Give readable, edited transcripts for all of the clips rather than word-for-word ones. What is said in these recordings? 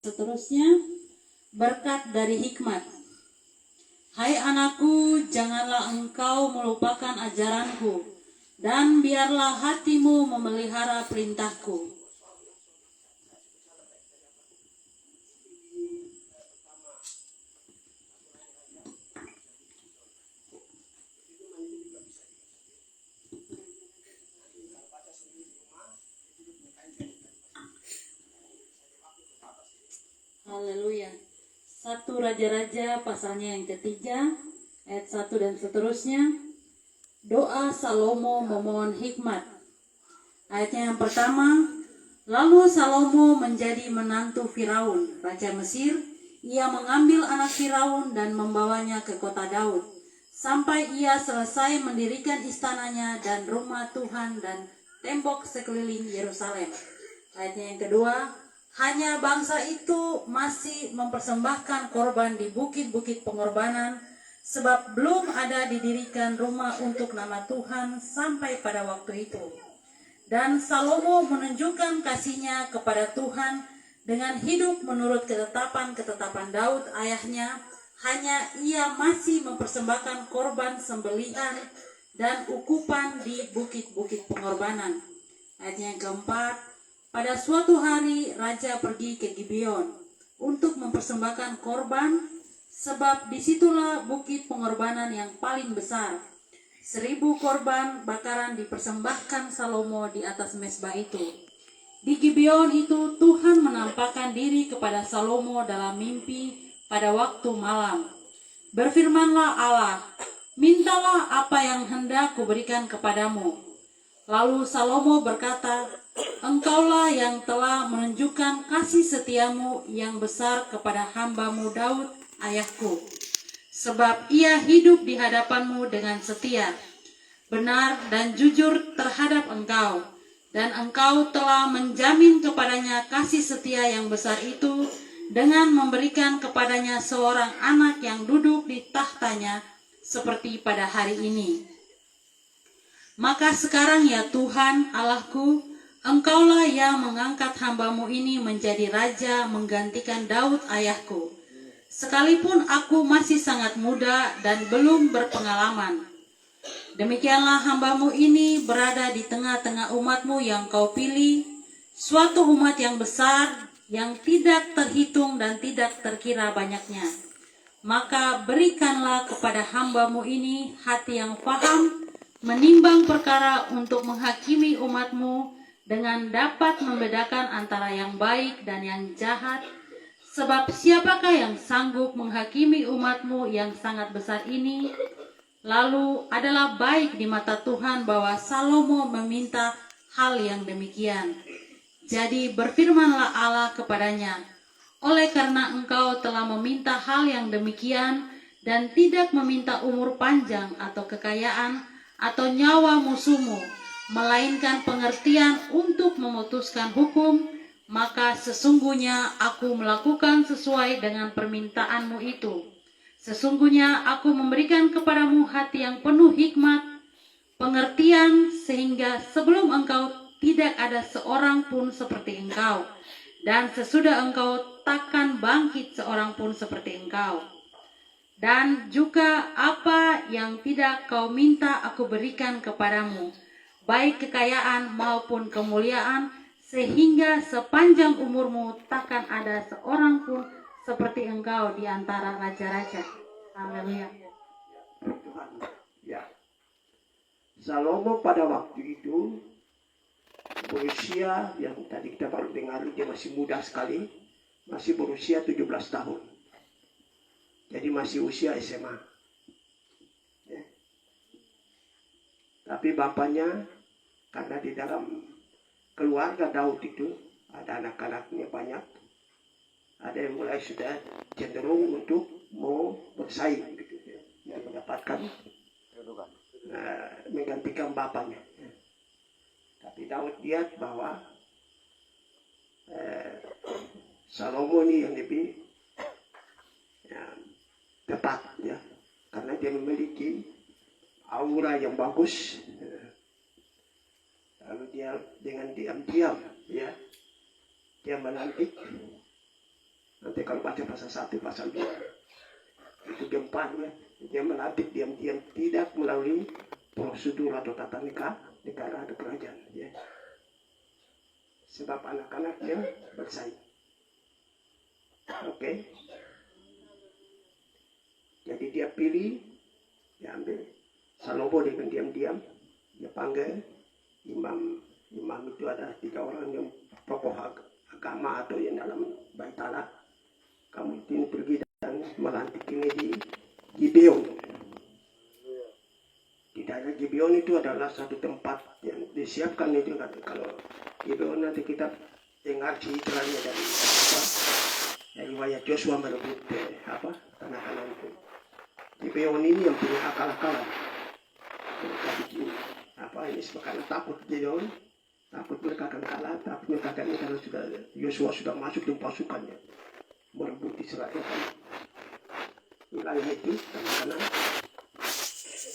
Seterusnya, berkat dari hikmat. Hai anakku, janganlah engkau melupakan ajaranku, dan biarlah hatimu memelihara perintahku. Haleluya. 1 Raja-Raja pasalnya yang ketiga, ayat 1 dan seterusnya. Doa Salomo memohon hikmat. Ayatnya yang pertama, lalu Salomo menjadi menantu Firaun, raja Mesir. Ia mengambil anak Firaun dan membawanya ke kota Daud, sampai ia selesai mendirikan istananya dan rumah Tuhan dan tembok sekeliling Yerusalem. Ayatnya yang kedua, hanya bangsa itu masih mempersembahkan korban di bukit-bukit pengorbanan, sebab belum ada didirikan rumah untuk nama Tuhan sampai pada waktu itu. Dan Salomo menunjukkan kasihnya kepada Tuhan dengan hidup menurut ketetapan-ketetapan Daud ayahnya. Hanya ia masih mempersembahkan korban sembelihan dan ukupan di bukit-bukit pengorbanan. Ayatnya yang keempat, pada suatu hari raja pergi ke Gibeon untuk mempersembahkan korban, sebab disitulah bukit pengorbanan yang paling besar. 1000 korban bakaran dipersembahkan Salomo di atas mezbah itu. Di Gibeon itu Tuhan menampakkan diri kepada Salomo dalam mimpi pada waktu malam. Berfirmanlah Allah, mintalah apa yang hendak kuberikan kepadamu. Lalu Salomo berkata, engkaulah yang telah menunjukkan kasih setiamu yang besar kepada hambamu Daud ayahku. Sebab ia hidup di hadapanmu dengan setia, benar dan jujur terhadap engkau. Dan engkau telah menjamin kepadanya kasih setia yang besar itu dengan memberikan kepadanya seorang anak yang duduk di tahtanya seperti pada hari ini. Maka sekarang ya Tuhan Allahku, engkaulah yang mengangkat hambamu ini menjadi raja menggantikan Daud ayahku. Sekalipun aku masih sangat muda dan belum berpengalaman. Demikianlah hambamu ini berada di tengah-tengah umatmu yang kau pilih, suatu umat yang besar, yang tidak terhitung dan tidak terkira banyaknya. Maka berikanlah kepada hambamu ini hati yang paham, menimbang perkara untuk menghakimi umatmu dengan dapat membedakan antara yang baik dan yang jahat. Sebab siapakah yang sanggup menghakimi umatmu yang sangat besar ini? Lalu adalah baik di mata Tuhan bahwa Salomo meminta hal yang demikian. Jadi berfirmanlah Allah kepadanya, oleh karena engkau telah meminta hal yang demikian dan tidak meminta umur panjang atau kekayaan atau nyawa musuhmu, melainkan pengertian untuk memutuskan hukum, maka sesungguhnya aku melakukan sesuai dengan permintaanmu itu. Sesungguhnya aku memberikan kepadamu hati yang penuh hikmat, pengertian, sehingga sebelum engkau tidak ada seorang pun seperti engkau, dan sesudah engkau takkan bangkit seorang pun seperti engkau. Dan juga apa yang tidak kau minta aku berikan kepadamu, baik kekayaan maupun kemuliaan, sehingga sepanjang umurmu takkan ada seorang pun seperti engkau di antara raja-raja. Haleluya. Tuhan. Ya. Salomo pada waktu itu berusia yang tadi kita baru dengar, dia masih muda sekali, masih berusia 17 tahun. Jadi masih usia SMA. Ya. Tapi bapaknya, karena di dalam keluarga Daud itu ada anak-anaknya banyak, ada yang mulai sudah cenderung untuk mau bersaing gitu ya, dan mendapatkan menggantikan bapaknya. Tapi Daud lihat bahwa Salomo ini yang lebih tepat ya, karena dia memiliki aura yang bagus. Lalu dia dengan diam-diam ya, dia melantik kalau baca pasal 1, pasal 2. Itu gempanya. Dia melantik diam-diam tidak melalui prosedur atau tata negara atau kerajaan. Ya. Sebab anak-anaknya bersaing. Oke. Jadi dia pilih, dia ambil Salomo dengan diam-diam. Dia panggil imam. Imam itu ada 3 orang yang tokoh agama atau yang dalam bait Allah. Kamu ini pergi dan melantik ini di Gibeon. Di daerah Gibeon itu adalah satu tempat yang disiapkan itu. Kalau Gibeon nanti kita dengar ceritanya dari riwayat Joshua merebut tanah-tanah itu. Gibeon ini yang punya akal-akalan. Mereka bikin ini karena takut Gibeon, takut mereka akan kalah, takut mereka akan karena Joshua sudah masuk dengan pasukannya merebut Israel kan. Wilayah itu kanan.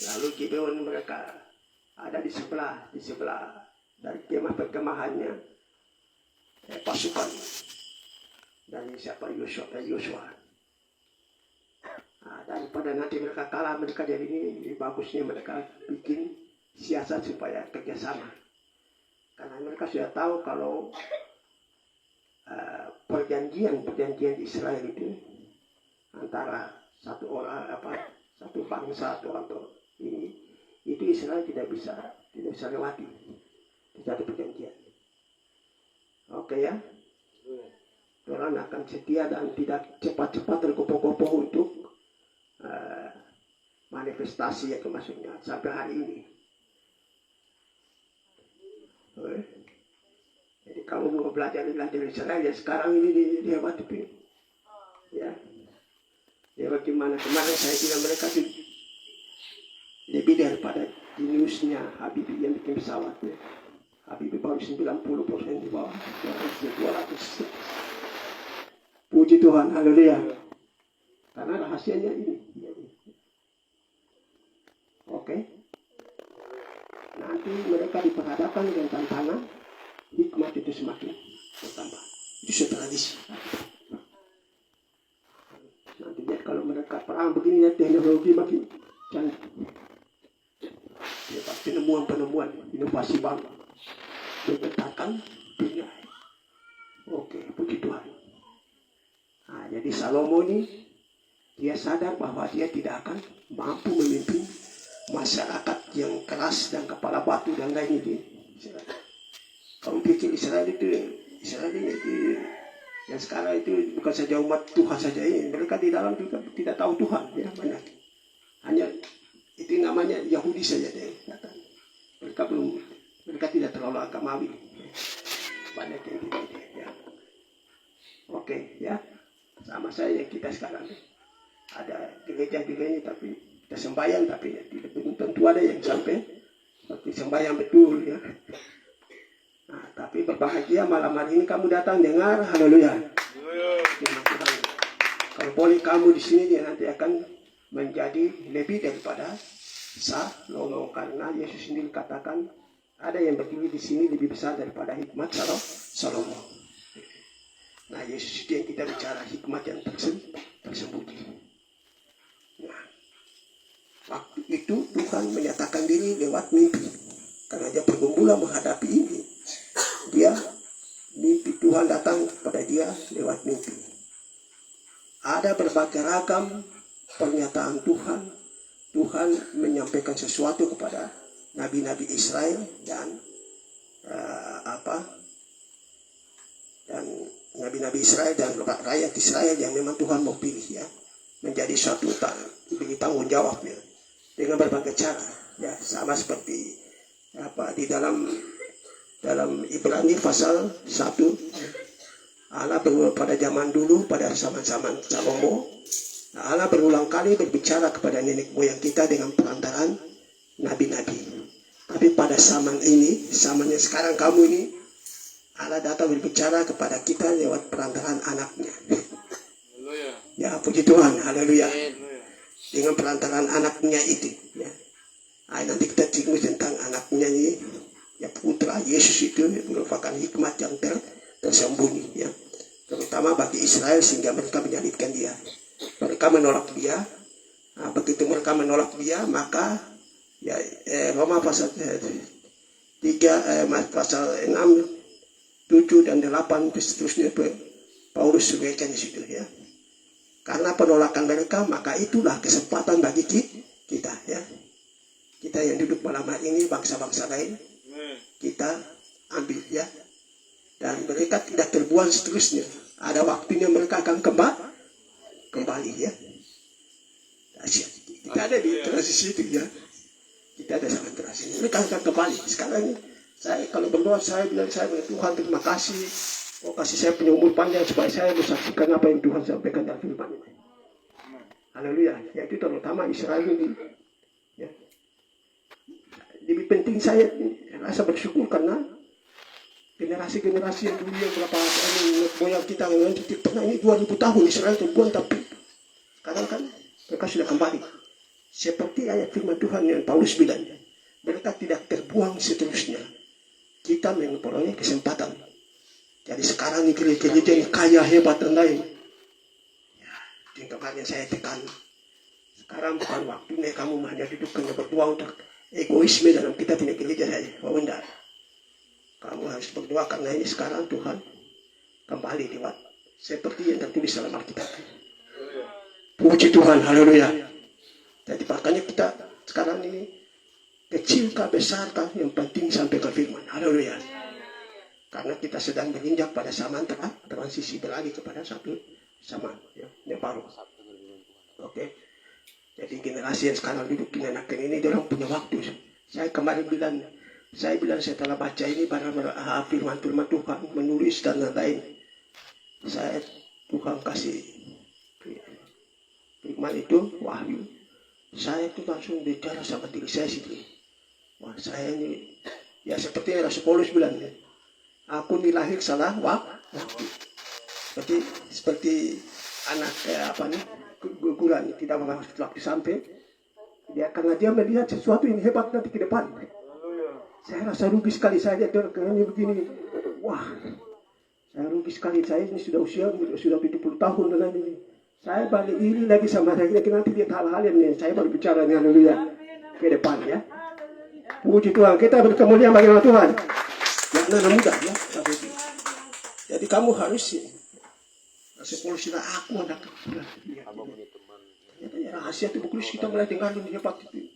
Lalu Gibeon mereka ada di sebelah dari kemah perkemahannya pasukan dari siapa Joshua. Daripada nanti mereka kalah, mereka jadi ini bagusnya mereka bikin siasat supaya kerjasama. Karena mereka sudah tahu kalau perjanjian Israel itu antara satu bangsa atau ini itu Israel tidak bisa lewati, tidak ada perjanjian. Oke ya, orang akan setia dan tidak cepat-cepat tergopoh-gopoh untuk manifestasi atau maksudnya sampai hari ini. Jadi kamu mau belajar Israel ya sekarang ini dia waktu ini. Ya. Ya bagaimana kemarin saya bilang mereka tuh lebih daripada jeniusnya Habibie yang bikin pesawatnya. Habibie baru 90% di bawah 200. Puji Tuhan, haleluya. Karena rahasianya ini. Oke. Nanti mereka diperhadapkan dengan tantangan, hikmat itu semakin bertambah. Itu sudah tradisi. Nanti lihat kalau mereka perang begini, teknologi makin canggih. Dapat penemuan, inovasi baru. Memetakan dunia. Oke, puji Tuhan. Nah, jadi Salomo ini, dia sadar bahwa dia tidak akan mampu memimpin masyarakat yang keras dan kepala batu dan lain itu. Kamu pikir Israel itu yang sekarang itu bukan saja umat Tuhan saja ini, mereka di dalam juga tidak tahu Tuhan ya banyak. Hanya itu namanya Yahudi saja deh. Mereka tidak terlalu agamawi. Banyak yang tidak ya. Oke ya, sama saya kita sekarang ada gereja-gereja tapi kita sembahyang tapi ya, tidak tentu ada yang sampai seperti sembahyang betul ya. Nah, tapi berbahagia malam hari ini kamu datang dengar, haleluya. Kalau boleh kamu di sini dia nanti akan menjadi lebih daripada Salomo karena Yesus sendiri katakan ada yang berdiri di sini lebih besar daripada hikmat Salomo. Nah, Yesus itu yang kita bicara hikmat yang tersembunyi. Nah, waktu itu Tuhan menyatakan diri lewat mimpi. Karena dia bergumula menghadapi ini. Mimpi Tuhan datang kepada dia lewat mimpi. Ada berbagai ragam pernyataan Tuhan. Tuhan menyampaikan sesuatu kepada nabi-nabi Israel dan nabi-nabi Israel dan rakyat Israel yang memang Tuhan mau pilih ya menjadi suatu diberi tanggung jawabnya dengan berbagai cara ya sama seperti di dalam Ibrani pasal 1 Allah pada zaman dulu pada zaman Salomo Allah berulang kali berbicara kepada nenek moyang kita dengan perantaraan nabi-nabi. Tapi pada zaman ini, zamannya sekarang kamu ini, Allah datang berbicara kepada kita lewat perantaraan anaknya. Ya, puji Tuhan, haleluya. Dengan perantaraan anaknya itu. Ya. Nanti kita singgung tentang anaknya ini, ya putra Yesus itu merupakan hikmat yang tersembunyi. Ya. terutama bagi Israel, sehingga mereka menyalibkan dia. Mereka menolak dia. Nah, begitu mereka menolak dia, maka ya Roma pasal 3 pasal 6, 7 dan 8 seterusnya Paulus suraikan di situ ya. Karena penolakan mereka, maka itulah kesempatan bagi kita ya. Kita yang duduk malam hari ini, bangsa-bangsa lain, kita ambil ya. Dan mereka tidak terbuang seterusnya. Ada waktunya mereka akan kembali ya. Kita ada di transisi itu ya. Kita ada sangat transisi. Mereka akan kembali. Sekarang ini saya kalau berdoa, saya bilang Tuhan terima kasih. Oh, kasih saya punya umur panjang supaya saya menyaksikan apa yang Tuhan sampaikan dalam firman ini. Haleluya. Ya, itu terutama Israel ini. Ya. Lebih penting saya rasa bersyukur karena generasi-generasi yang dulu yang berapa moyang kita yang pernah ini 2000 tahun Israel terbuang, tapi sekarang kan mereka sudah kembali. Seperti ayat firman Tuhan yang Paulus bilang, mereka tidak terbuang seterusnya. Kita memperoleh kesempatan. Jadi sekarang ini gereja ini kaya, hebat dan lain. Ya, itu yang saya tekan. Sekarang bukan waktunya kamu hanya duduk hanya berdoa untuk egoisme dalam kita punya gereja saja. Oh enggak. Kamu harus berdoa karena ini sekarang Tuhan kembali lewat seperti yang tertulis dalam Alkitab. Puji Tuhan, haleluya. Jadi makanya kita sekarang ini kecilkah besarkah yang penting sampaikan firman. Haleluya. Karena kita sedang berinjak pada zaman transisi beralih kepada satu zaman yang baru. Oke. Jadi generasi yang sekarang duduk di anak ini dalam punya waktu. Saya kemarin bilang setelah baca ini pada firman Tuhan menulis dan lain-lain. Tuhan kasih firman itu wahyu. Saya itu langsung bicara sama diri saya sendiri. Wah, saya ini ya seperti yang Rasul Paulus bilang ya. Aku dilahir salah waktu. Seperti anak guguran tidak waktu sampai. Ya, karena dia melihat sesuatu yang hebat nanti ke depan. Saya rasa rugi sekali saya ini begini. Wah, saya rugi sekali. Saya ini sudah 70 tahun dengan ini. Saya balik iri lagi sama saya. Nanti lihat hal-hal yang saya baru bicara dengan haleluya ke depan ya. Puji Tuhan, kita berkemuliaan bagi Tuhan. Yang mudah ya. Jadi kamu harus sepuluh aku anak ya. Rahasia itu buku kita mulai dengar ini hebat itu.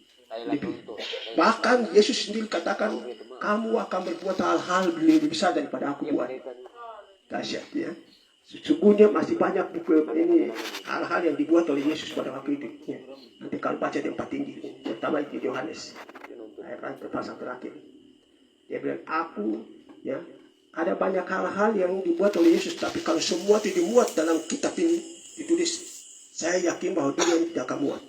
Bahkan Yesus sendiri katakan, kamu akan berbuat hal-hal lebih besar daripada aku buat. Dahsyat ya. Sesungguhnya masih banyak buku ini hal-hal yang dibuat oleh Yesus pada waktu itu. Ya. Nanti kalau baca di tempat tinggi, terutama di Yohanes, ayat pasal terakhir, dia bilang aku ya ada banyak hal-hal yang dibuat oleh Yesus, tapi kalau semua itu dimuat dalam kitab ini ditulis, saya yakin bahwa dia tidak akan muat.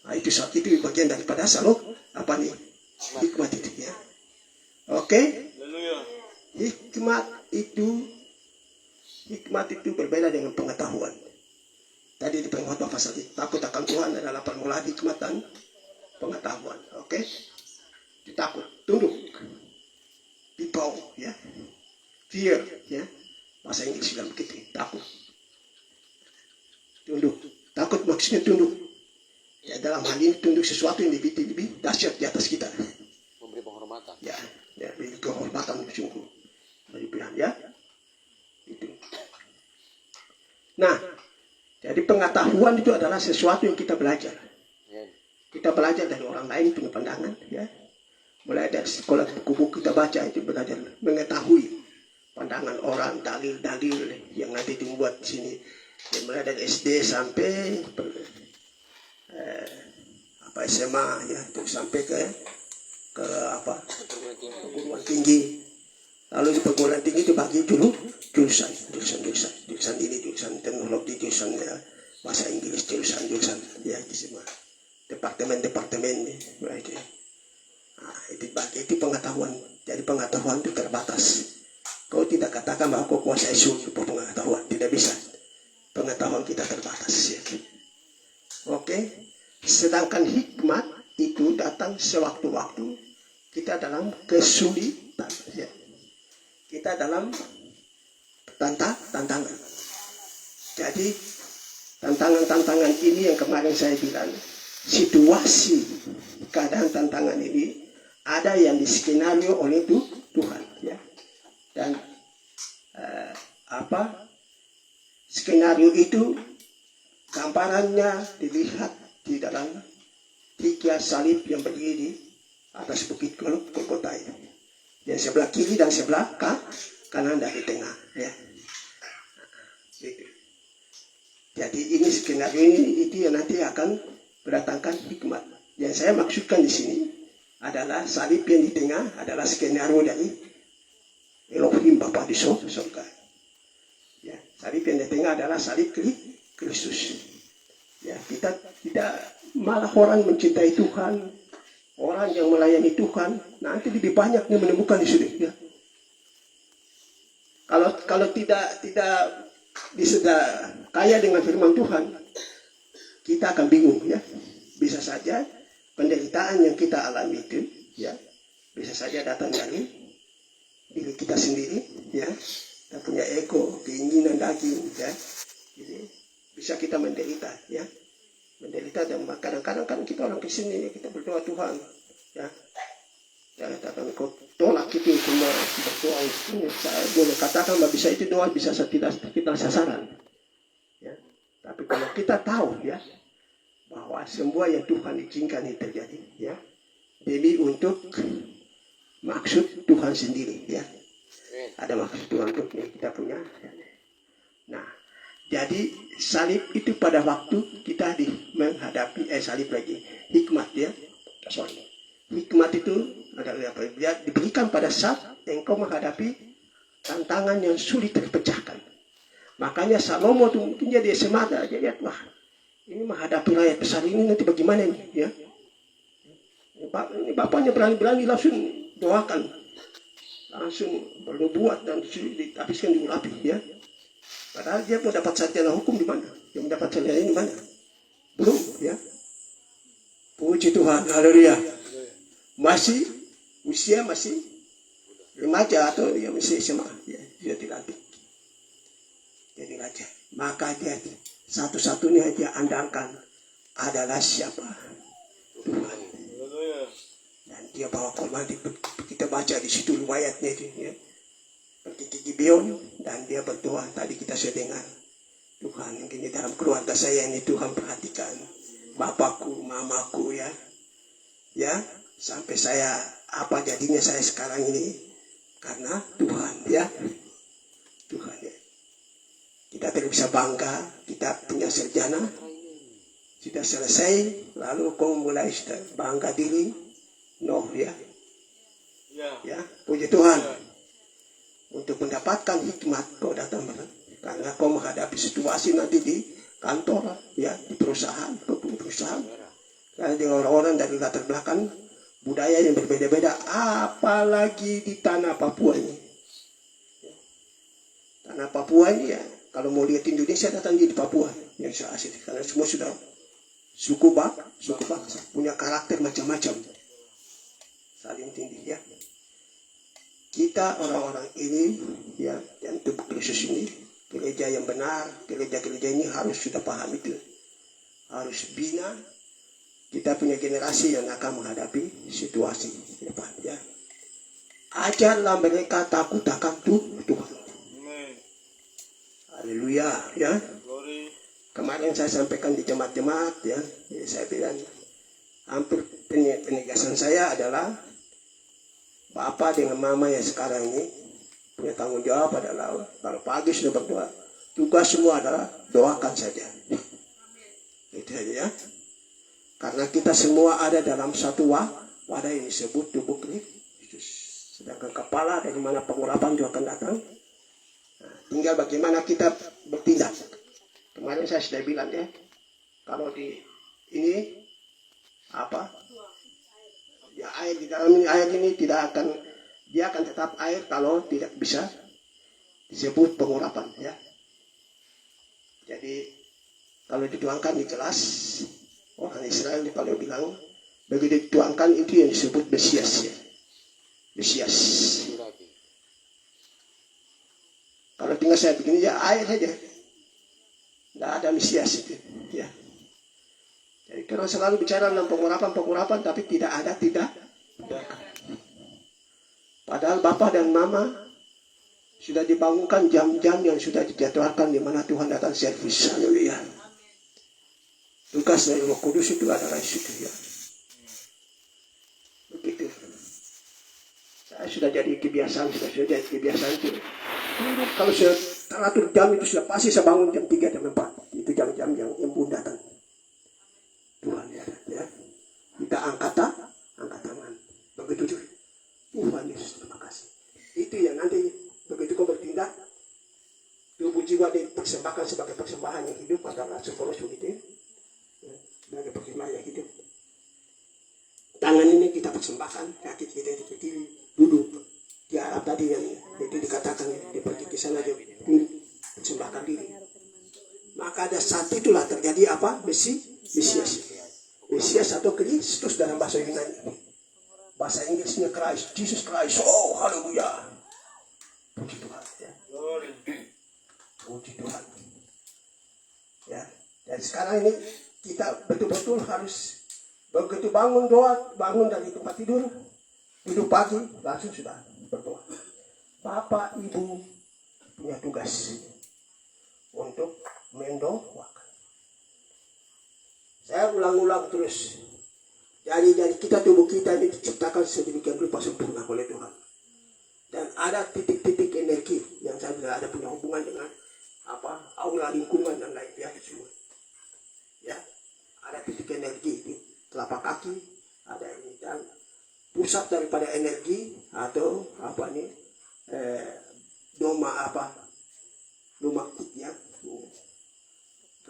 Nah, itu saat itu bagian daripada hikmat itu ya. Oke? Hikmat itu berbeda dengan pengetahuan. Tadi di pengkhotbah pasal takut akan Tuhan adalah permulaan hikmat dan pengetahuan. Oke? Ditakut, tunduk, people ya, fear ya, bahasa Inggris bilang begitu, takut, tunduk. Takut maksudnya tunduk ya, dalam hal ini tunduk sesuatu yang lebih dahsyat di atas kita, memberi penghormatan ya beri kehormatan sungguh dari Tuhan ya itu. Nah, jadi pengetahuan itu adalah sesuatu yang kita belajar. Kita belajar dari orang lain punya pandangan ya. Mulai dari sekolah buku-buku kita baca itu belajar mengetahui pandangan orang, dalil-dalil yang nanti dibuat di sini. Ya, mulai dari SD sampai SMA ya, terus sampai ke perguruan tinggi. Lalu di perguruan tinggi itu bagi jurusan ini, jurusan teknologi, jurusan ya, bahasa Inggris, jurusan ya di semua departemen itu. Nah, itu pengetahuan. Jadi pengetahuan itu terbatas. Kau tidak katakan bahwa kau kuasai seluruh pengetahuan, tidak bisa. Pengetahuan kita terbatas. Ya. Oke. Sedangkan hikmat itu datang sewaktu-waktu kita dalam kesulitan. Ya. Kita dalam tantangan. Jadi tantangan-tantangan ini yang kemarin saya bilang, situasi keadaan tantangan ini ada yang diskenario oleh Tuhan, ya. Dan skenario itu gambarannya dilihat di dalam 3 salib yang berdiri di atas bukit Golgota ini. Yang sebelah kiri dan sebelah kanan dari tengah, ya. Gitu. Jadi ini skenario ini itu yang nanti akan mendatangkan hikmat. Yang saya maksudkan di sini adalah salib yang di tengah adalah skenario dari Elohim Bapa di surga. Ya, salib yang di tengah adalah salib Kristus. Ya, kita tidak, malah orang mencintai Tuhan, orang yang melayani Tuhan nanti lebih banyak yang menemukan di sini. Ya. Kalau tidak sudah kaya dengan firman Tuhan, kita akan bingung, ya. Bisa saja penderitaan yang kita alami itu, ya, bisa saja datang dari diri kita sendiri, ya. Kita punya ego, keinginan daging, ya. Jadi bisa kita menderita, ya. Menderita, dan kadang-kadang kan kita orang Kristen ini kita berdoa Tuhan, ya. Jangan kau tolak itu semua berdoa itu. Saya boleh katakan bahwa bisa itu doa bisa kita sasaran, ya. Tapi kalau kita tahu, ya, bahwa semua yang Tuhan izinkan itu terjadi, ya, demi untuk maksud Tuhan sendiri, ya. Ada maksud Tuhan untuk kita punya. Nah, jadi salib itu pada waktu kita menghadapi salib lagi hikmat, ya. Sorry. Hikmat itu adalah apa? Dia diberikan pada saat engkau menghadapi tantangan yang sulit terpecahkan. Makanya Salomo itu mungkin jadi semata, dia lihat, wah, ini menghadapi rakyat besar ini nanti bagaimana ini, ya. Ini bapaknya berani-berani langsung doakan, langsung bernubuat dan dihabiskan diurapi, ya. Padahal dia mau dapat sarjana hukum di mana? Dia mendapat sarjana ini di mana? Belum, ya. Puji Tuhan, haleluya. Usia masih remaja atau dia masih SMA, ya, dia dilantik jadi raja. Maka dia satu-satunya dia andalkan adalah siapa? Tuhan. Dan dia bawa korban, kita baca di situ riwayatnya itu, ya. Pergi ke Gibeon dan dia berdoa. Tadi kita sudah dengar, Tuhan, mungkin di dalam keluarga saya ini Tuhan perhatikan bapakku, mamaku, ya. Ya, sampai saya apa jadinya saya sekarang ini karena Tuhan, ya. Tuhan, ya. Kita tidak bisa bangga kita punya sarjana sudah selesai lalu kau mulai sudah bangga diri, no, ya. Ya, puji Tuhan. Untuk mendapatkan hikmat kau datang karena kau menghadapi situasi nanti di kantor, ya, di perusahaan. Karena dengan orang-orang dari latar belakang budaya yang berbeda-beda, apalagi di tanah Papua ini. Tanah Papua ini, ya, kalau mau lihat Indonesia datang di Papua, yang asik karena semua sudah suku bangsa, punya karakter macam-macam, saling tinggi, ya. Kita orang-orang ini, ya, yang tubuh Kristus ini, gereja yang benar, gereja-gereja ini harus sudah paham itu, harus bina. Kita punya generasi yang akan menghadapi situasi di depan, ya. Ajarlah mereka takut akan Tuhan. Haleluya, ya. Kemarin saya sampaikan di jemaat-jemaat, ya, saya bilang hampir penegasan saya adalah Bapak dengan Mama yang sekarang ini punya tanggung jawab adalah kalau pagi sudah berdoa, tugas semua adalah doakan saja. Itu saja, ya. Karena kita semua ada dalam satu wadah yang disebut tubuh Kristus. Sedangkan kepala dari mana pengurapan juga akan datang. Nah, tinggal bagaimana kita bertindak. Kemarin saya sudah bilang, ya, kalau di ini apa? Ya, air di dalam ini, air ini tidak akan, dia akan tetap air kalau tidak bisa disebut pengurapan, ya. Jadi kalau dituangkan di gelas, orang Israel kalau bilang begitu dituangkan itu yang disebut Mesias, ya. Mesias. Kalau tinggal saya begini ya air saja. Tidak ada Mesias itu. Ya. Jadi kalau selalu bicara tentang pengurapan, tapi tidak ada tindakan. Padahal Bapak dan Mama sudah dibangunkan jam-jam yang sudah dijadwalkan di mana Tuhan datang servis. Haleluya. Tugas dari Roh Kudus itu adalah itu ya. Begitu. Saya sudah jadi kebiasaan itu. Kalau saya teratur jam itu sudah pasti saya bangun jam 3 jam 4. Itu jam-jam yang Bun datang. Tuhan ya. Kita angkat tangan. Begitu juga. Tuhan Yesus, terima kasih. Itu yang nanti begitu kau bertindak, tubuh jiwa dipersembahkan sebagai persembahan yang hidup adalah sepolos begitu ya. Sebagai persembahan yang hidup. Tangan ini kita persembahkan, kaki kita itu berdiri, duduk. Di Arab tadi yang itu dikatakan dia pergi ke sana dia persembahkan diri. Maka ada saat itulah terjadi apa? Mesias. Mesias atau Kristus dalam bahasa Yunani. Bahasa Inggrisnya Christ, Jesus Christ. Oh, haleluya. Puji Tuhan. Ya. Puji Tuhan. Ya. Dan sekarang ini kita betul-betul harus begitu bangun dari tempat tidur, duduk pagi, langsung sudah berdoa. Bapak, Ibu punya tugas untuk mendoakan. Saya ulang-ulang terus. Jadi kita tubuh kita ini diciptakan sedemikian rupa sempurna oleh Tuhan. Dan ada titik-titik energi yang saya bilang ada punya hubungan dengan aura lingkungan dan lain pihak semua. Ya, ada titik energi di telapak kaki, ada ini dan pusat daripada energi atau doma ya,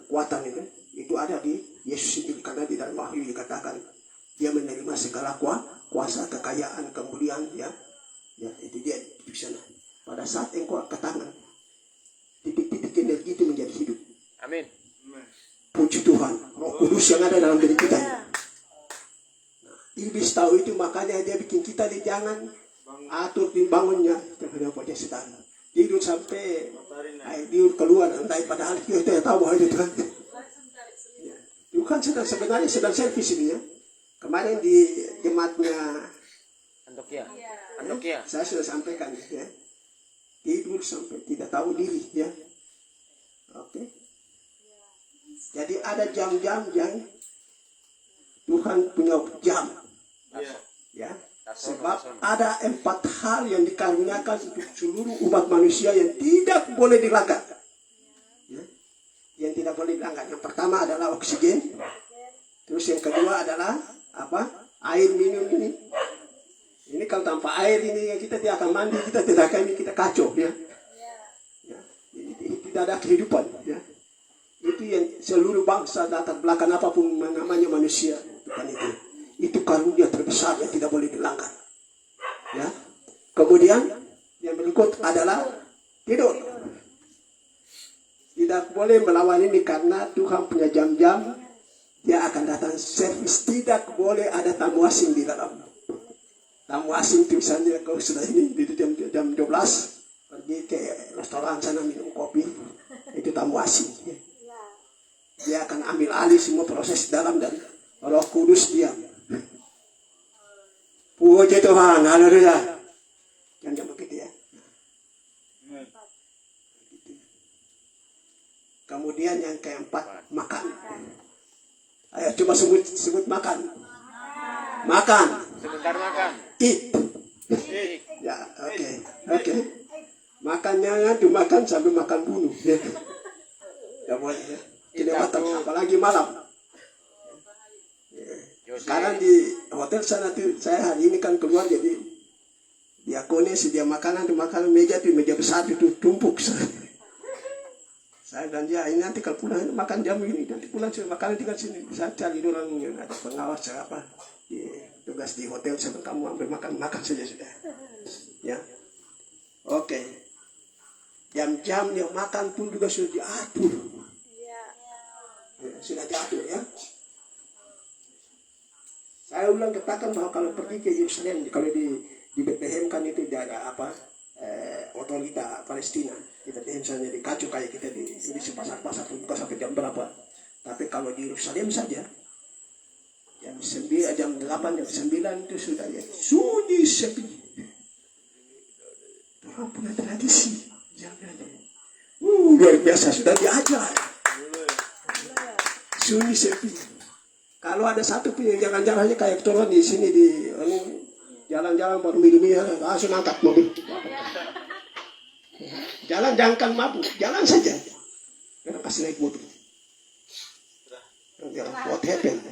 kekuatan itu ada di Yesus sendiri karena di dalam Wahyu dikatakan dia menerima segala kuasa, kekayaan, kemudian ya itu dia di sana. Pada saat engkau angkat tangan, titik-titik energi itu menjadi hidup. Amin. Puji Tuhan, Roh Kudus yang ada dalam diri kita. Nah, iblis tahu itu, makanya dia bikin kita jangan atur di bangunnya terhadap wajah setan. Tidur sampai tidur keluar, entah padahal kita tahu bahwa itu Tuhan. Bukan sebenarnya sedang servis ini ya. Kemarin di jemaatnya Antokia. Saya sudah sampaikan ya. Tidur sampai tidak tahu diri ya. Oke. Jadi ada jam-jam yang Tuhan punya jam. Ya. Sebab ada 4 hal yang dikaruniakan untuk seluruh umat manusia yang tidak boleh dilanggar. Ya. Yang tidak boleh dilanggar. Yang pertama adalah oksigen. Terus yang kedua adalah air minum ini. Ini kalau tanpa air ini kita tidak akan mandi, kita tidak akan kita kacau ya. Ya. Tidak ada kehidupan ya. Itu yang seluruh bangsa latar belakang apapun namanya manusia bukan itu. Itu karunia terbesar yang tidak boleh dilanggar. Ya. Kemudian yang berikut adalah tidur. Tidak boleh melawan ini karena Tuhan punya jam-jam dia akan datang servis. Tidak boleh ada tamu asing di dalam. Tamu asing itu misalnya kau sudah ini di jam 12 pergi ke restoran sana minum kopi, itu tamu asing. Dia akan ambil alih semua proses dalam dan Roh Kudus diam. Puji Tuhan, haleluya. Jangan begitu ya. Kemudian yang keempat, makan. Ayo coba sebut makan. Makan. Sebentar makan. Eat. Ya, oke. Makannya itu makan sambil makan bunuh. Ya boleh ya. Kelewatan, apalagi malam. Sekarang di hotel sana tuh, saya hari ini kan keluar jadi diakonis dia makanan meja besar itu tumpuk. Saya dan dia ini nanti kalau pulang makan jam ini nanti pulang makanan tinggal sini. Saya cari orang yang ada pengawas tugas di hotel sama kamu ambil makan saja sudah. Ya, oke. Jam-jam yang makan pun juga sudah diatur. Ya, sudah diatur ya. Saya ulang katakan bahwa kalau pergi ke Yerusalem, kalau di Bethlehem kan itu ada otorita Palestina. Tiba-tiba misalnya di kacu kayak kita di pasar-pasar buka sampai jam berapa. Tapi kalau di Yerusalem saja jam 9, jam 8, jam 9 itu sudah ya sunyi sepi. Orang punya tradisi. Jangan. Luar biasa sudah diajar. Sunyi sepi. Kalau ada satu pun yang jalan-jalannya kayak turun di sini di jalan-jalan baru minum langsung angkat mobil. Jalan jangan mabuk, jalan saja. Jangan kasih naik mobil. What happened?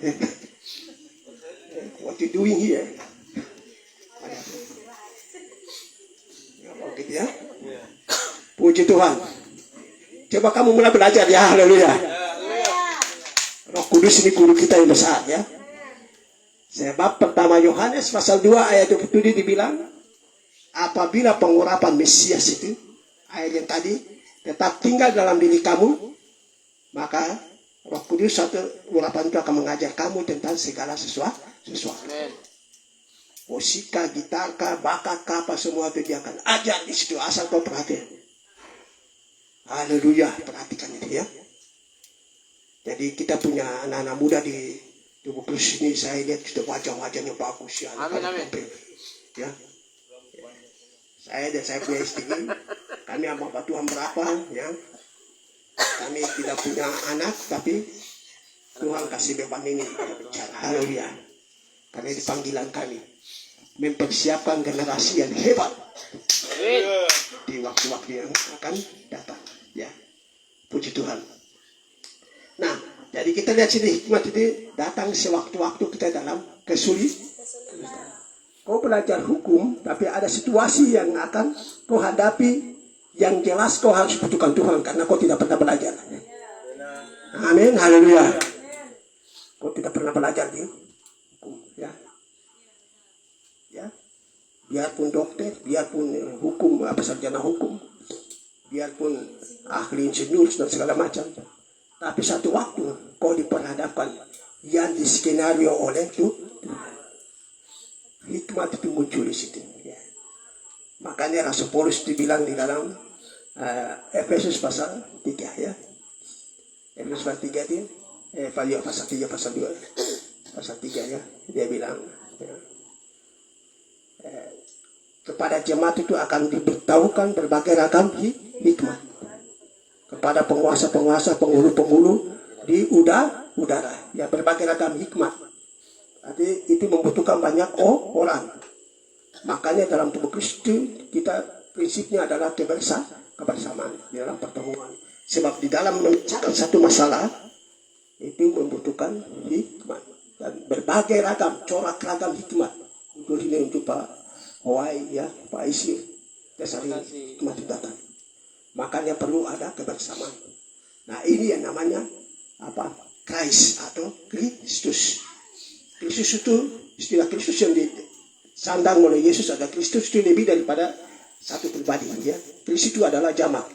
What you doing here? Oh gitu ya. Puji Tuhan. Coba kamu mulai belajar ya, haleluya. Roh Kudus ini guru kita yang besar ya. Sebab pertama Yohanes pasal 2 ayat 27 dibilang, apabila pengurapan Mesias itu, ayat yang tadi, tetap tinggal dalam diri kamu, maka Roh Kudus satu urapan itu akan mengajar kamu tentang segala sesuatu. Musika, gitar, bakat, apa semua itu dia akan ajar di situ asal kau perhatian. Haleluya, perhatikan ini ya. Jadi kita punya anak-anak muda di tubuh Kristus ini, saya lihat sudah wajah-wajahnya bagus ya. Amin. Ya. Saya punya istri, kami sama Tuhan berapa ya. Kami tidak punya anak, tapi Tuhan kasih beban ini pada bicara. Haleluya. Karena ini panggilan kami mempersiapkan generasi yang hebat di waktu-waktu yang akan datang. Ya, puji Tuhan. Nah, jadi kita lihat sini hikmat itu datang sewaktu-waktu kita dalam kesulitan. Kau belajar hukum, tapi ada situasi yang akan kau hadapi yang jelas kau harus butuhkan Tuhan karena kau tidak pernah belajar. Amin, haleluya. Kau tidak pernah belajar di hukum, ya. Ya, biarpun dokter, biarpun hukum, sarjana hukum, biarpun ahli insinyur dan segala macam. Tapi satu waktu kau diperhadapkan yang diskenario oleh Tuhan. Hikmat itu muncul di situ. Ya. Makanya Rasul Paulus dibilang di dalam Efesus pasal 3 ya. Efesus pasal 3 itu pasal 3 pasal 2 pasal 3 ya. Dia bilang ya, kepada jemaat itu akan diberitahukan berbagai ragam hikmat. Kepada penguasa-penguasa, penghulu-penghulu di udara, ya berbagai ragam hikmat. Jadi itu membutuhkan banyak orang. Makanya dalam tubuh Kristus kita prinsipnya adalah kebersamaan di dalam pertemuan. Sebab di dalam memecahkan satu masalah itu membutuhkan hikmat dan berbagai ragam corak ragam hikmat. Untuk ini untuk Pak Hawaii ya, Pak Isir, dasar hikmat itu datang. Makanya perlu ada kebersamaan. Nah ini yang namanya apa? Christ atau Kristus. Kristus itu istilah Kristus yang disandang oleh Yesus ada Kristus itu lebih daripada satu pribadi. Ya. Kristus itu adalah jamak.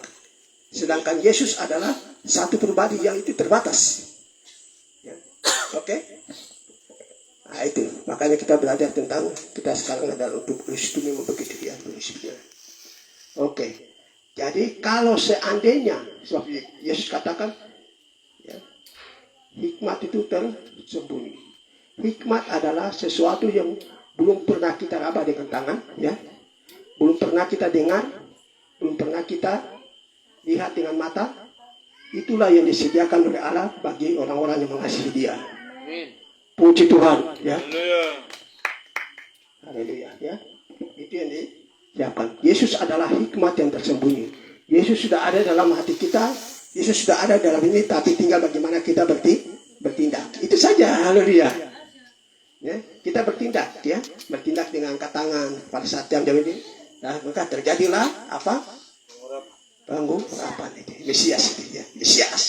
Sedangkan Yesus adalah satu pribadi yang itu terbatas. Ya. Oke? Nah itu. Makanya kita belajar tentang kita sekarang adalah untuk Kristus itu memang begitu ya prinsipnya. Oke. Jadi kalau seandainya, sebab Yesus katakan, ya, hikmat itu tersembunyi. Hikmat adalah sesuatu yang belum pernah kita raba dengan tangan, ya, belum pernah kita dengar, belum pernah kita lihat dengan mata. Itulah yang disediakan oleh Allah bagi orang-orang yang mengasihi Dia. Puji Tuhan, ya. Haleluya, ya. Itu yang disiapkan. Yesus adalah hikmat yang tersembunyi. Yesus sudah ada dalam hati kita. Yesus sudah ada dalam ini, tapi tinggal bagaimana kita bertindak. Itu saja, haleluya. Ya, kita bertindak, ya, bertindak dengan angkat tangan pada saat jam ini. Nah, maka terjadilah apa? Pengurapan itu, Mesias itu, ya, Mesias,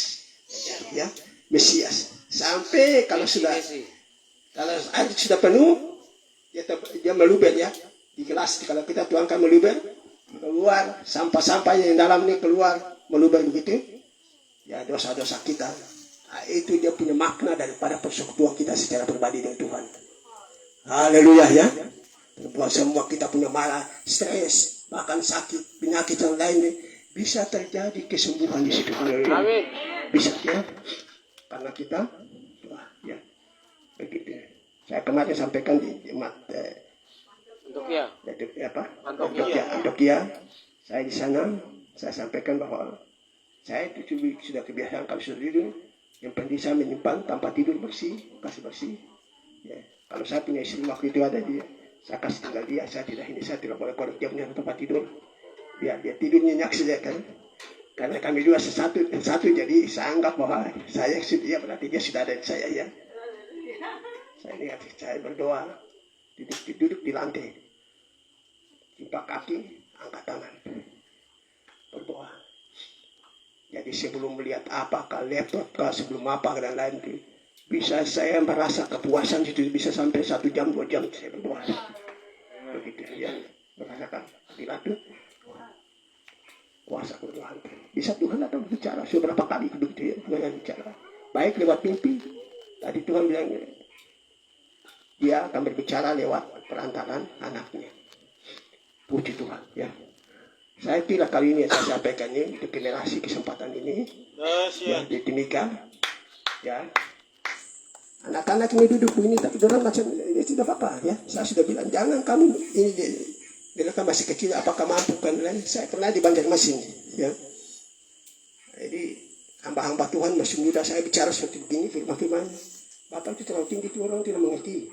ya, Mesias. Sampai kalau air sudah penuh, dia meluber ya di gelas. Kalau kita tuangkan meluber, keluar sampah-sampah yang dalam ini keluar meluber begitu, ya dosa-dosa kita. Nah, itu dia punya makna daripada persekutuan kita secara pribadi dengan Tuhan. Haleluya ya. Buat semua kita punya marah, stres, bahkan sakit, penyakit yang lain bisa terjadi kesembuhan di situ. Amin. Bisa ya, karena kita doa ya. Begitu. Saya kemarin sampaikan di jemaat Antokia. Saya di sana, saya sampaikan bahwa saya itu sudah kebiasaan kalau sudah tidur, yang penting saya menyimpan tanpa tidur kasih bersih. Ya. Kalau saya punya istri waktu itu ada dia, saya kasih tinggal dia, saya tidak boleh korek jamnya tempat tidur. Biar dia tidur nyenyak saja kan. Karena kami dua satu, jadi saya anggap bahwa saya sudah, berarti dia sudah ada di saya ya. Saya berdoa, duduk di lantai, jumpa kaki, angkat tangan, berdoa. Jadi sebelum melihat apakah laptop, sebelum apa dan lain itu, bisa saya merasa kepuasan itu bisa sampai 1 jam 2 jam saya berdoa. Begitu ya, merasakan hadirat kuasa Tuhan. Bisa Tuhan datang bicara seberapa kali begitu ya, Tuhan bicara. Baik lewat mimpi. Tadi Tuhan bilang dia akan berbicara lewat perantaran anaknya. Puji Tuhan ya. Saya kira kali ini saya sampaikan ini untuk generasi kesempatan ini. Ya, di Timika. Ya. Anak-anak ini duduk begini tapi orang macam tidak apa-apa ya. Saya sudah bilang jangan kamu ini mereka masih kecil, apakah mampu kan? Saya pernah di Banjarmasin, ya. Jadi hamba-hamba Tuhan masih muda, saya bicara seperti begini, firman-firman. Bapak itu terlalu tinggi, itu orang tidak mengerti.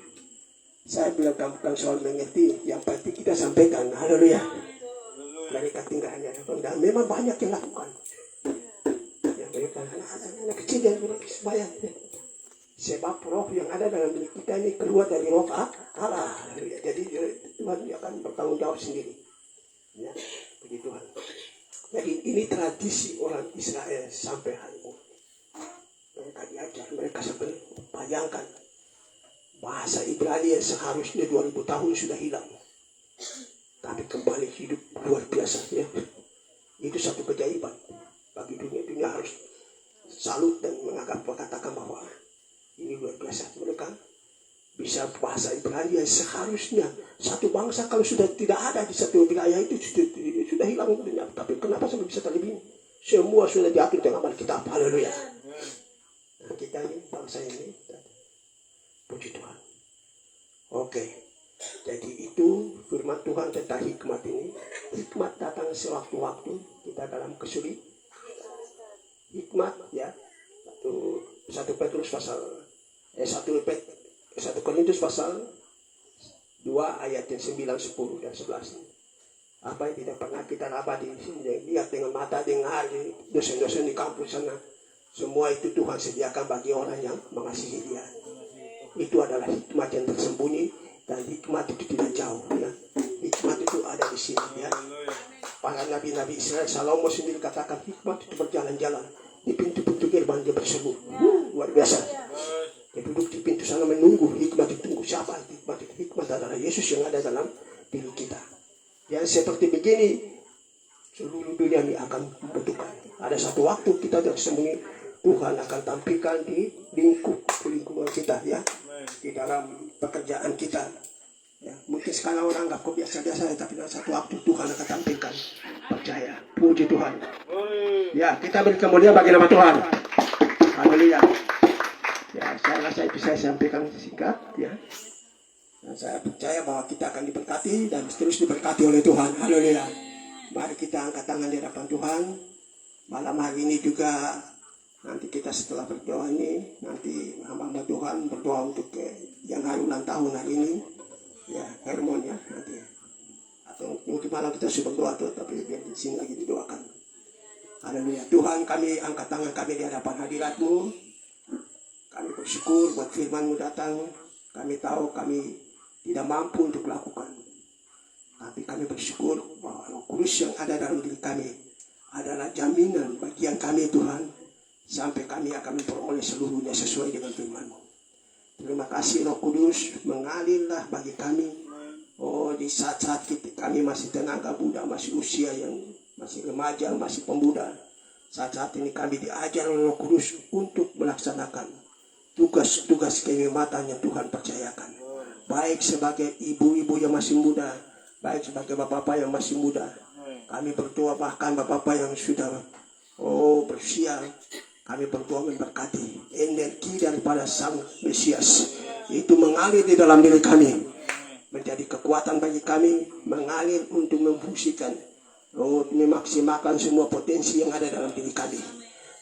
Saya bilang bukan soal mengerti, yang penting kita sampaikan, haleluya. Mereka tinggal hanya, dan memang banyak yang lakukan. Ya, mereka anak kecil yang sembahyang. Sebab roh yang ada dalam diri kita ini keluar dari roh Allah. Jadi Tuhan akan bertanggung jawab sendiri. Ya, puji Tuhan. Jadi ini tradisi orang Israel sampai hari ini. Mereka diajar, mereka sampai bayangkan bahasa Ibrani yang seharusnya 2000 tahun sudah hilang. Tapi kembali hidup luar biasa. Ya. Itu satu keajaiban bagi dunia. Dunia harus salut dan mengatakan bahwa ini luar biasa. Mereka bisa bahasa Ibrani yang seharusnya satu bangsa kalau sudah tidak ada di satu wilayah itu sudah hilang. Tapi kenapa sampai bisa terlebih? Semua sudah diatur dalam Alkitab. Haleluya. Nah, kita ini bangsa ini, puji Tuhan. Oke. Jadi itu firman Tuhan tentang hikmat ini. Hikmat datang sewaktu-waktu kita dalam kesulitan. Hikmat ya. 1 Petrus pasal 1 Korintus pasal 2 ayat yang 9, 10 dan 11. Apa yang tidak pernah kita dapat lihat dengan mata, dengar di dosen-dosen di kampus sana. Semua itu Tuhan sediakan bagi orang yang mengasihi Dia. Itu adalah hikmat yang tersembunyi dan hikmat itu tidak jauh. Ya. Hikmat itu ada di sini. Ya. Para nabi-nabi Israel, Salomo sendiri katakan hikmat itu berjalan-jalan di pintu-pintu gerbang dia berseru. Luar biasa. Dia duduk di pintu sana menunggu hikmat ditunggu. Siapa hikmat itu? Hikmat adalah Yesus yang ada dalam diri kita. Yang seperti begini seluruh dunia ini akan membutuhkan. Ada satu waktu kita tersembunyi, Tuhan akan tampilkan di lingkungan kita ya, di dalam pekerjaan kita. Ya, mungkin sekarang orang anggap kok biasa-biasa, tapi dalam satu waktu Tuhan akan tampilkan. Percaya, puji Tuhan. Ya, kita beri kemuliaan bagi nama Tuhan. Haleluya. Ya, saya rasa itu saya sampaikan singkat ya. Dan saya percaya bahwa kita akan diberkati dan terus diberkati oleh Tuhan. Haleluya. Mari kita angkat tangan di hadapan Tuhan. Malam hari ini juga nanti kita setelah berdoa ini, nanti hamba Tuhan berdoa untuk yang hari ulang tahun hari ini. Ya, Hermon ya nanti. Atau mungkin malam kita sudah berdoa tuh, tapi biar di sini lagi didoakan. Haleluya. Tuhan, kami angkat tangan kami di hadapan hadirat-Mu. Kami bersyukur buat firman-Mu datang. Kami tahu kami tidak mampu untuk lakukan. Tapi kami bersyukur bahwa Roh Kudus yang ada dalam diri kami adalah jaminan bagian kami Tuhan. Sampai kami akan memperoleh seluruhnya sesuai dengan firman-Mu. Terima kasih Roh Kudus, mengalirlah bagi kami. Oh, di saat-saat kami masih tenaga muda, masih usia yang masih remaja, masih pemuda. Saat-saat ini kami diajar oleh Roh Kudus untuk melaksanakan tugas-tugas kehormatan yang Tuhan percayakan. Baik sebagai ibu-ibu yang masih muda, baik sebagai bapak-bapak yang masih muda. Kami berdoa bahkan Bapak-Bapak yang sudah bersiap, kami berdoa memberkati energi daripada Sang Mesias itu mengalir di dalam diri kami, menjadi kekuatan bagi kami, mengalir untuk memfungsikan, memaksimalkan semua potensi yang ada dalam diri kami,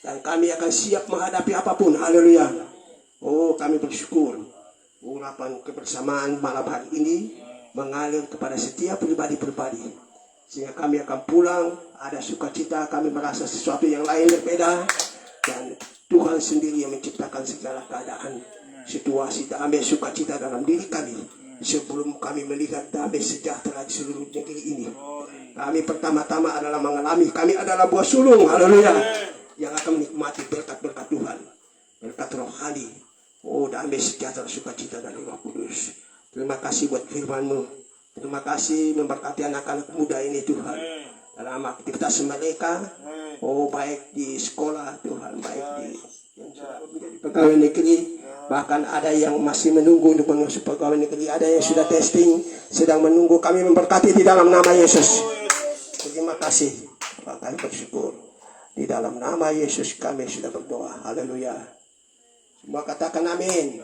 dan kami akan siap menghadapi apapun. Haleluya. Kami bersyukur urapan kebersamaan malam hari ini mengalir kepada setiap pribadi-pribadi, sehingga kami akan pulang ada sukacita. Kami merasa sesuatu yang lain berbeda, dan Tuhan sendiri yang menciptakan segala keadaan, situasi damai sukacita dalam diri kami sebelum kami melihat damai sejahtera di seluruh negeri ini. Kami pertama-tama adalah mengalami, kami adalah buah sulung, haleluya, yang akan menikmati berkat-berkat Tuhan, berkat rohani, damai sejahtera sukacita dari Roh Kudus. Terima kasih buat firman-Mu. Terima kasih memberkati anak-anak muda ini Tuhan, dalam aktivitas mereka, baik di sekolah Tuhan, baik di yang sudah menjadi pegawai negeri, bahkan ada yang masih menunggu untuk masuk pegawai negeri, ada yang sudah testing, sedang menunggu. Kami memberkati di dalam nama Yesus. Terima kasih, kami bersyukur. Di dalam nama Yesus kami sudah berdoa. Haleluya. Semua katakan amin.